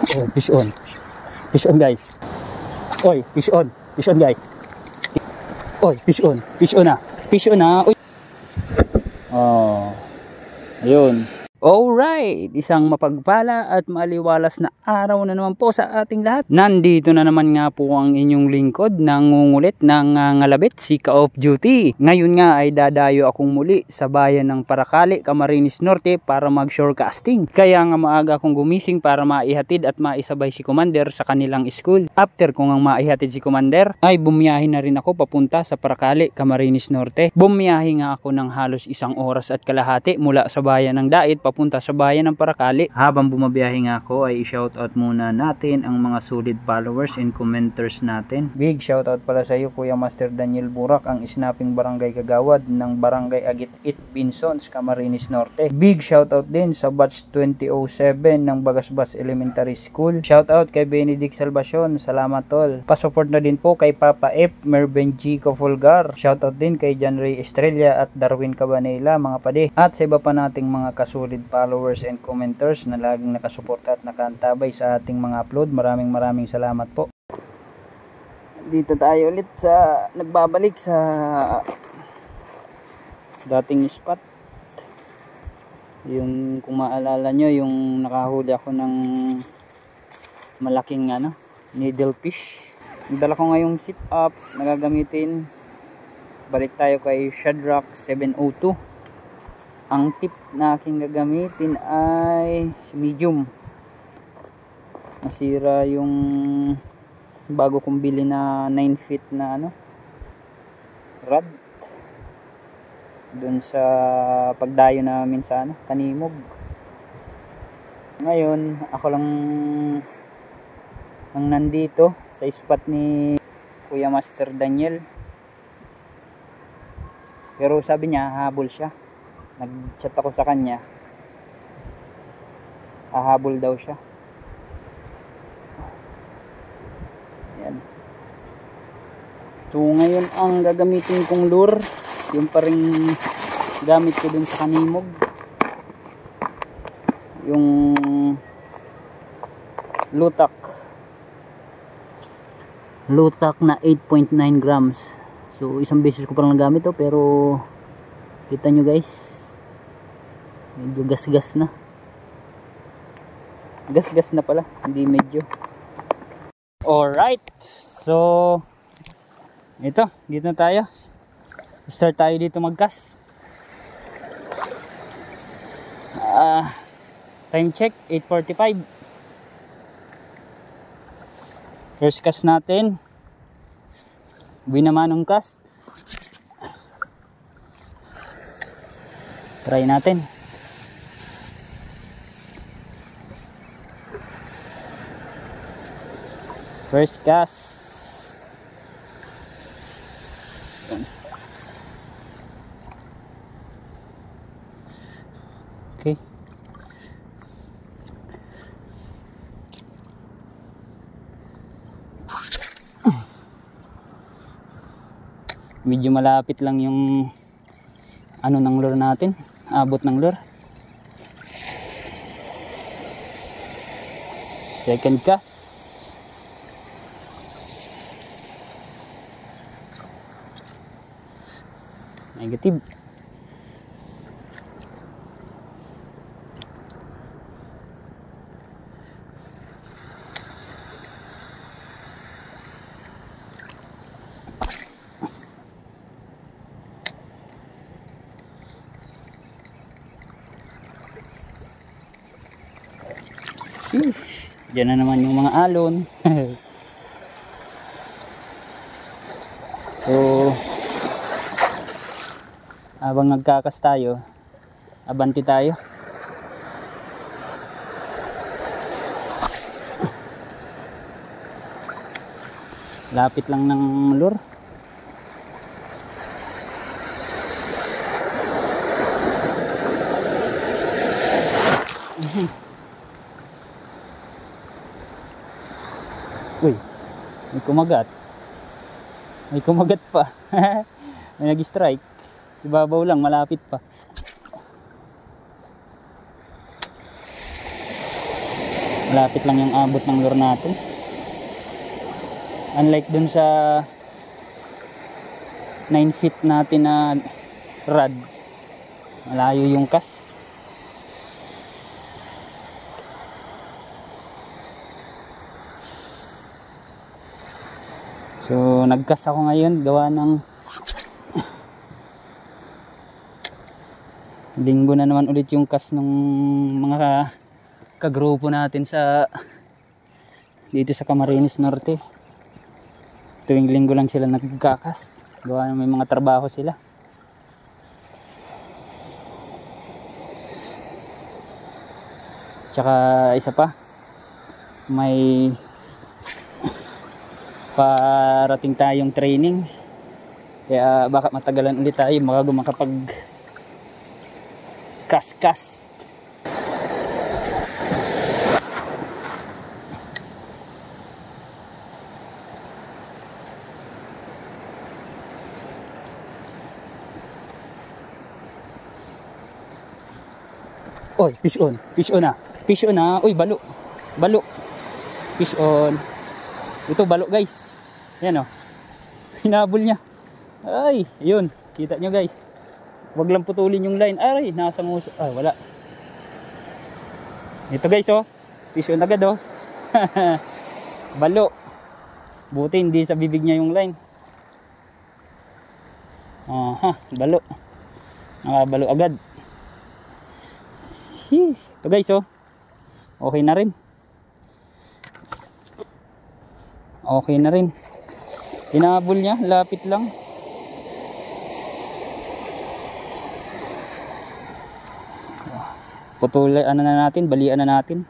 Oh, fish on. Fish on guys. Oy, fish on. Fish on guys. Oy, fish on. Fish on na. Fish on na. Oy. Oh. Ayun. Alright, isang mapagpala at maliwalas na araw na naman po sa ating lahat. Nandito na naman nga po ang inyong lingkod, nangungulit ng ngalabit, si Ka Off Duty. Ngayon nga ay dadayo akong muli sa bayan ng Paracali, Camarines Norte para mag shorecasting. Kaya nga maaga akong gumising para maihatid at maisabay si Commander sa kanilang school. After ko nga maihatid si Commander, ay bumiyahe na rin ako papunta sa Paracali, Camarines Norte. Bumiyahe nga ako ng halos 1 oras at kalahati mula sa bayan ng Dait papunta sa bayan ng Paracali. Habang bumabiyahe nga ako ay shoutout muna natin ang mga solid followers and commenters natin. Big shoutout pala sa iyo Kuya Master Daniel Burak, ang snapping barangay kagawad ng barangay Agit-It Binsons, Camarines Norte. Big shoutout din sa batch 2007 ng Bagasbas Elementary School. Shoutout kay Benedict Salvacion, salamat tol. Pasupport na din po kay Papa F, Merben G. Fulgar. Shoutout din kay John Ray Estrella at Darwin Cabanela mga pade. At sa iba pa nating mga kasolid followers and commenters na laging nakasuporta at nakantabay sa ating mga upload. Maraming salamat po. Dito tayo ulit sa nagbabalik sa dating spot. Yung kung maalala nyo, yung nakahuli ako ng malaking needlefish. Nagdala ko ngayong sit up na gagamitin. Balik tayo kay Shadrack 702. Ang tip na aking gagamitin ay medium. Nasira yung bago kong bili na 9 feet na rod dun sa pagdayo namin sa Kanimog. Ngayon ako lang ang nandito sa spot ni Kuya Master Daniel, pero sabi niya hahabol siya. Nag-chat ako sa kanya, hahabol daw siya. Yan. So ngayon ang gagamitin kong lure, yung pa rin gamit ko dun sa Kanimog, yung lutak na 8.9 grams. So isang beses ko pa lang nagamit to, pero kita nyo guys, medyo gas-gas na. Gas-gas na pala, hindi medyo. Alright, so ito, dito na tayo. Start tayo dito mag-cast. Time check 8:45. First cast natin, binamanong cast. Try natin. First cast. Okay. Medyo malapit lang yung ng lure natin, abot ng lure. Second cast. Negative. Diyan na naman yung mga alon. So habang nagkakas tayo, abanti tayo. Lapit lang ng lure. Uy, may kumagat. May kumagat pa. May nag-strike. Ibabaw lang, malapit pa. Malapit lang yung abot ng lure natin. Unlike dun sa 9 feet natin na rod, malayo yung cast. So nagcast ako ngayon, gawa ng linggo na naman ulit yung cast ng mga kagrupo natin sa dito sa Camarines Norte. Tuwing linggo lang sila nagkakast, gawa ng may mga trabaho sila. Tsaka isa pa, may parating tayong training, kaya baka matagalan ulit tayo bago makapag cast. Oy, fish on na. Fish on na. Uy, balo. Fish on. Ito balo, guys. Yan oh. Hinabol niya. Ay, yun. Kita nyo, guys. Wag lang putulin yung line. Ay, nasa nguso. Ay, wala. Ito, guys, oh. Fish on agad, oh. Balo. Buti hindi sa bibig niya yung line. Aha, balo. Nakabalo agad. Ito, guys, oh. Okay na rin. Hinabol niya, lapit lang. Putulay, ano na natin, balian na natin.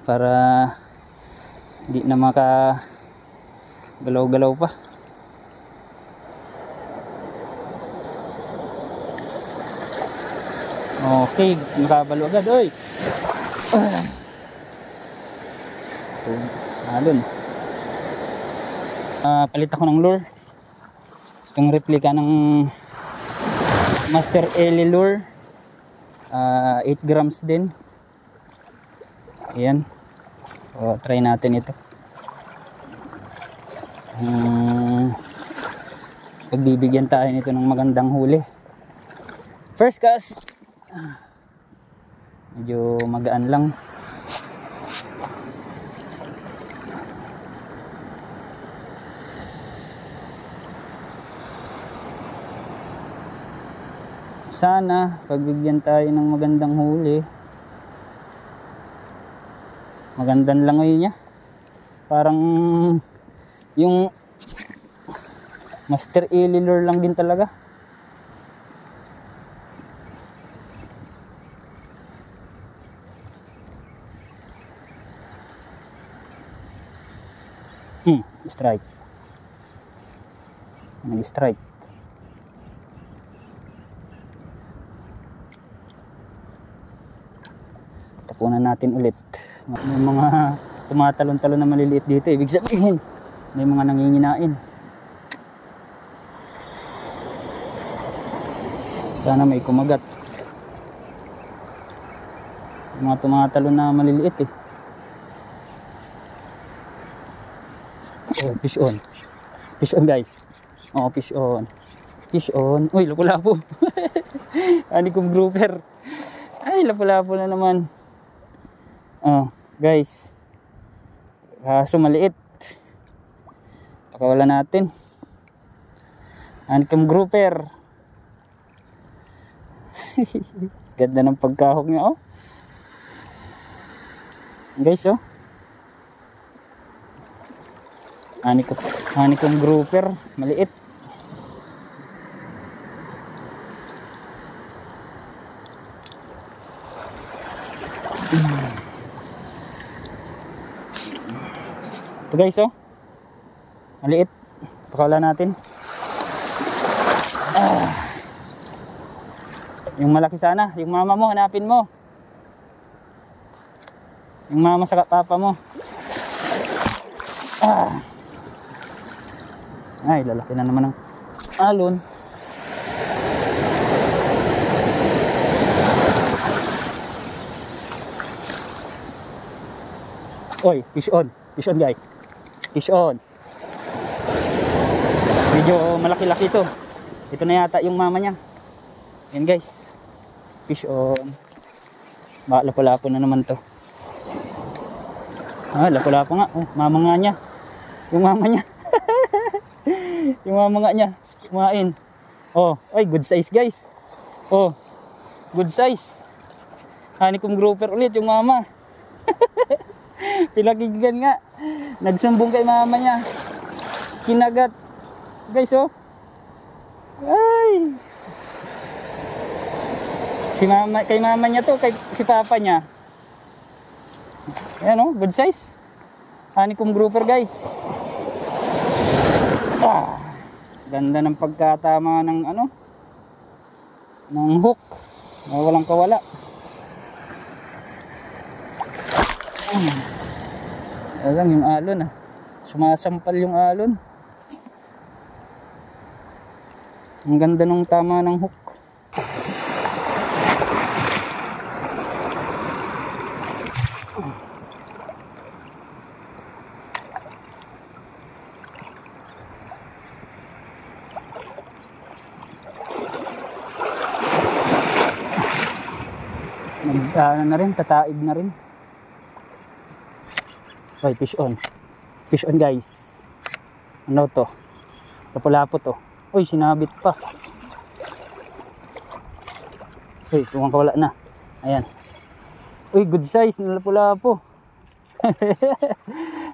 Para di na maka galaw-galaw pa. Okay, nakabalo agad, oy. Alon. Palit ako ng lure. Itong replica ng Master Eli lure. 8 grams din. Ayan. O, try natin ito. Pagbibigyan tayo nito ng magandang huli. First cast. Medyo magaan lang. Sana pagbigyan tayo ng magandang huli. Magandang langoy niya. Parang yung Master Eli lure lang din talaga. Strike. Nag-strike. Tapunan natin ulit. May mga tumatalon-talon na maliliit dito. Ibig sabihin, may mga nanginginain. Sana may kumagat. Mga tumatalon na maliliit eh. Oh, fish on. Fish on, guys. Oh, fish on. Fish on. Uy, lapu-lapu. Ani kong grouper. Ay, lapu-lapu na naman. Oh, guys. Kaso maliit. Pakawala natin. Ani kong grouper. Ganda ng pagkahok niya, oh. Guys, oh. Ani kong grouper, maliit. Ito, guys, oh. Maliit. Pakawala natin. Yung malaki sana, yung mama mo, hanapin mo. Yung mama sa papa mo. Ay, lalaki na naman ng alon. Oy, fish on. Fish on guys. Fish on. Medyo malaki-laki ito. Ito na yata yung mama niya. Yan guys. Fish on. Lapo-lapo na naman to. Ah, lapo-lapo nga. Oh, mama nga niya. Yung mama niya. Yung mama nga niya. Kumain. Oh, ay good size guys. Oh, good size. Honeycomb grouper ulit yung mama. Pilakigan nga. Nagsumbong kay mama niya. Kinagat. Guys oh. Ay. Si mama, kay mama niya to, kay si papa niya. Ayan oh, good size. Honeycomb grouper guys. Ah, ganda ng pagkatama ng ano, ng hook. Walang kawala. Alam yung alon ah. Sumasampal yung alon. Ang ganda ng tama ng hook. Na rin, tataib na rin. Ay, fish on. Fish on guys. Ano to? Lapo-lapo to. Uy, sinabit pa. Uy, tuwang kawala na. Ayan. Uy, good size na lapo-lapo.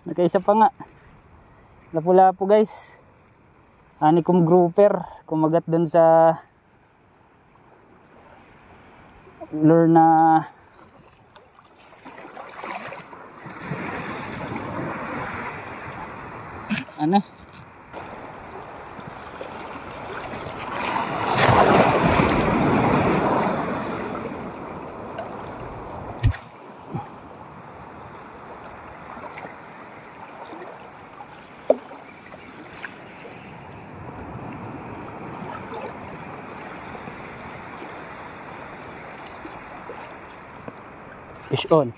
Nakaisa pa nga. Lapo-lapo guys. Honeycomb grouper. Kumagat dun sa lure na ano? Fish on.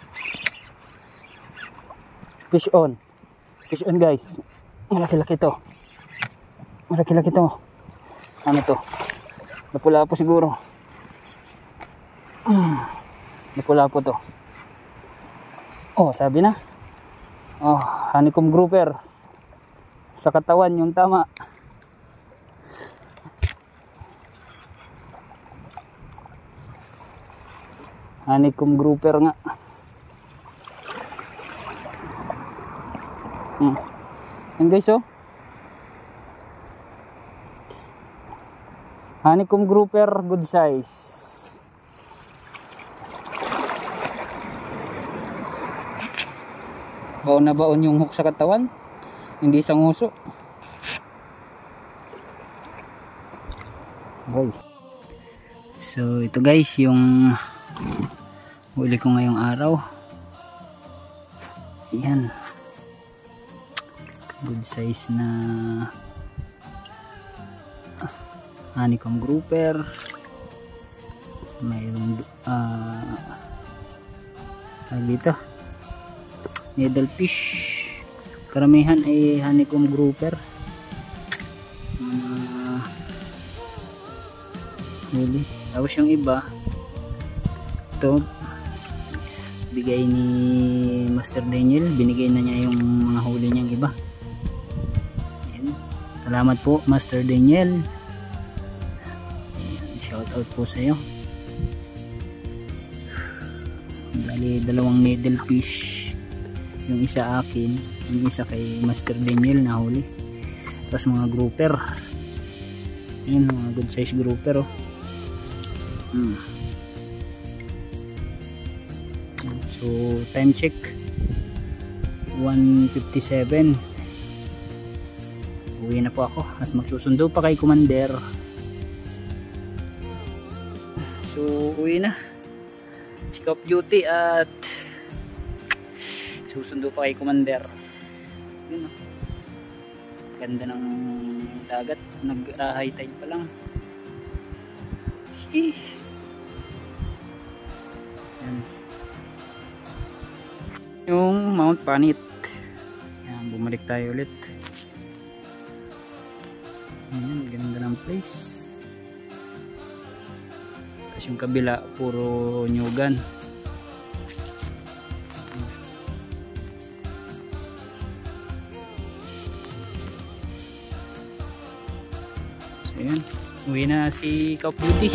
Fish on. Fish on guys. Malaki-laki to. Malaki-laki to. Ano to? Lapu-lapo siguro. Lapu-lapo to. Oh, sabi na. Oh, honeycomb grouper. Sa katawan yung tama. Honeycomb grouper nga. Yan guys oh. Honeycomb grouper, good size. Baon na baon yung hook sa katawan. Hindi sa nguso. Okay. So ito guys yung huli ko ngayong araw. Yan. Good size na honeycomb grouper. Mayroong dito needlefish. Karamihan ay honeycomb grouper. Huli. Tapos yung iba ito bigay ni Master Daniel, binigay na niya yung mga huli niyang iba. Ayan. Salamat po Master Daniel. Ayan. Shout out po sa iyo. Bali dalawang needlefish, yung isa akin, yung isa kay Master Daniel na huli. Tapos mga grouper. Ayan, mga good size grouper oh. So time check 1:57. Uwi na po ako at magsusundo pa kay Commander. So uwi na, check off duty at susundo pa kay Commander. Yun, ganda ng dagat, nag-high tide pa lang. Yan. yung Mount Panit. Yan, bumalik tayo ulit. Ayan, ganda ng place. Tapos yung kabila puro nyugan. So yun, uwi na si Ka Beauty.